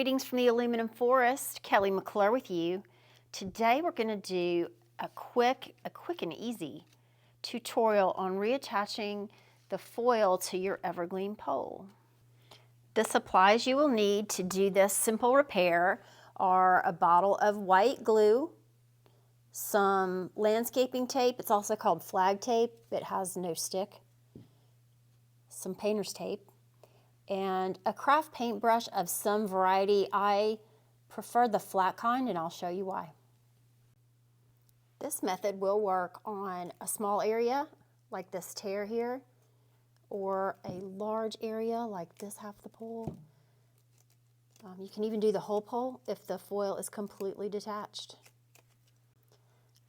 Greetings from the aluminum forest. Kelly McClure with you. Today we're going to do a quick and easy tutorial on reattaching the foil to your Evergleam pole. The supplies you will need to do this simple repair are a bottle of white glue, some landscaping tape, it's also called flag tape, it has no stick, some painter's tape, and a craft paintbrush of some variety. I prefer the flat kind, and I'll show you why. This method will work on a small area like this tear here, or a large area like this half the pole. You can even do the whole pole if the foil is completely detached.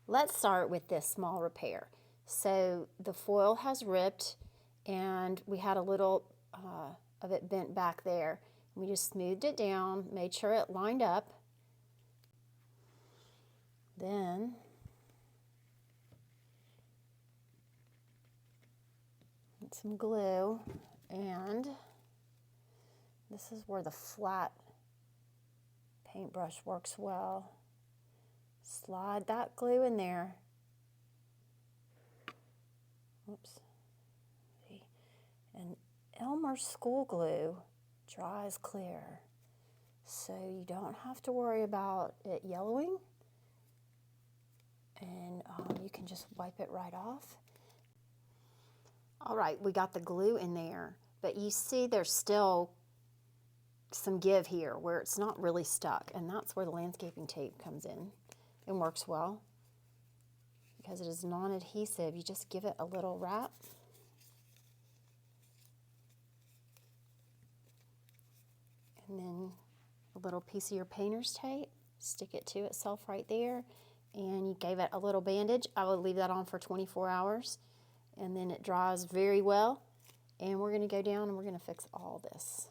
Let's start with this small repair. So the foil has ripped and we had a little of it bent back there. We just smoothed it down, made sure it lined up. Then get some glue, and this is where the flat paintbrush works well. Slide that glue in there. Oops. And Elmer's school glue dries clear, so you don't have to worry about it yellowing, and you can just wipe it right off. All right, we got the glue in there, but you see there's still some give here where it's not really stuck, and that's where the landscaping tape comes in and works well because it is non-adhesive. You just give it a little wrap. And then a little piece of your painter's tape, stick it to itself right there, and you gave it a little bandage. I would leave that on for 24 hours, and then it dries very well. And we're going to go down and we're going to fix all this.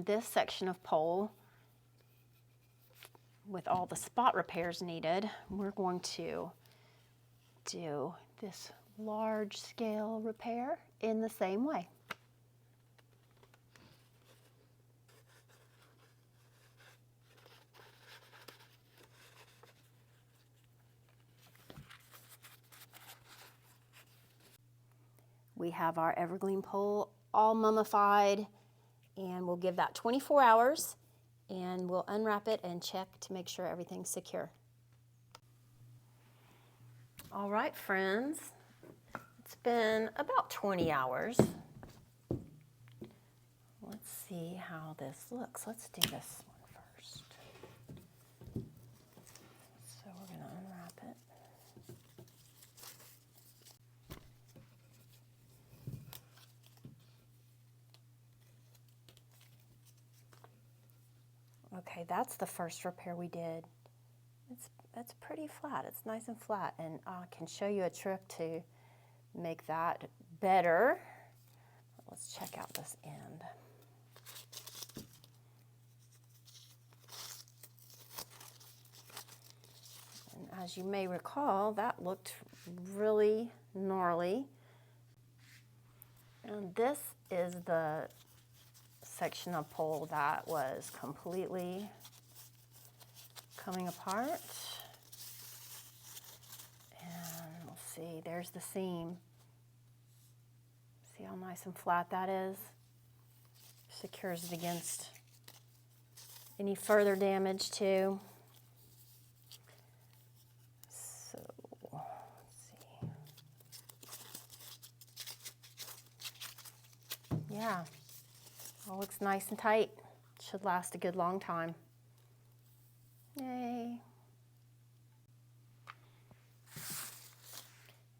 This section of pole with all the spot repairs needed. We're going to do this large scale repair in the same way. We have our Evergleam pole all mummified, and we'll give that 24 hours and we'll unwrap it and check to make sure everything's secure. All right, friends, it's been about 20 hours. Let's see how this looks. Let's do this one first. So we're going to unwrap it. Okay, that's the first repair we did. It's pretty flat. It's nice and flat, and I can show you a trick to make that better. Let's check out this end. And as you may recall, that looked really gnarly. And this is the section of pole that was completely coming apart. And we'll see, there's the seam. See how nice and flat that is? Secures it against any further damage too. So, let's see. Yeah, all looks nice and tight. Should last a good long time. Yay.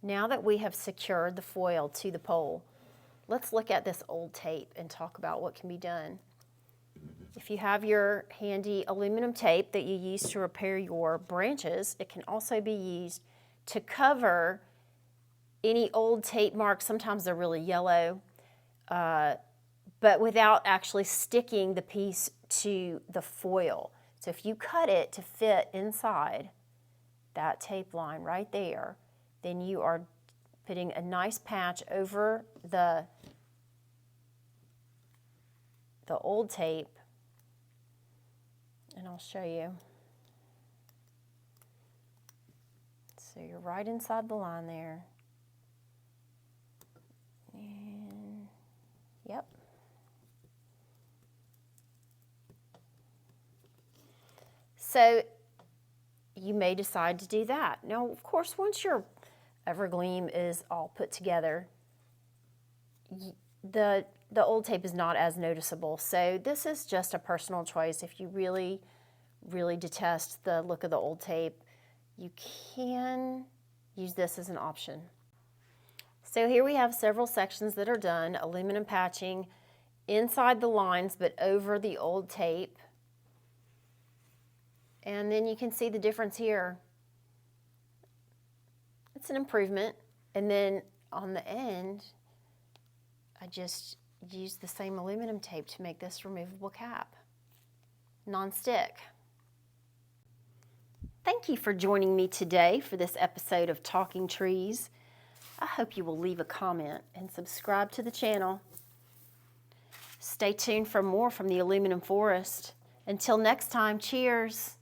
Now that we have secured the foil to the pole, let's look at this old tape and talk about what can be done. If you have your handy aluminum tape that you use to repair your branches, it can also be used to cover any old tape marks. Sometimes they're really yellow, but without actually sticking the piece to the foil. So if you cut it to fit inside that tape line right there, then you are putting a nice patch over the old tape, and I'll show you. So you're right inside the line there. And yep. So you may decide to do that. Now, of course, once your Evergleam is all put together, the old tape is not as noticeable. So this is just a personal choice. If you really, really detest the look of the old tape, you can use this as an option. So here we have several sections that are done, aluminum patching inside the lines but over the old tape. And then you can see the difference here. It's an improvement. And then on the end, I just used the same aluminum tape to make this removable cap, non-stick. Thank you for joining me today for this episode of Talking Trees. I hope you will leave a comment and subscribe to the channel. Stay tuned for more from the aluminum forest. Until next time, cheers.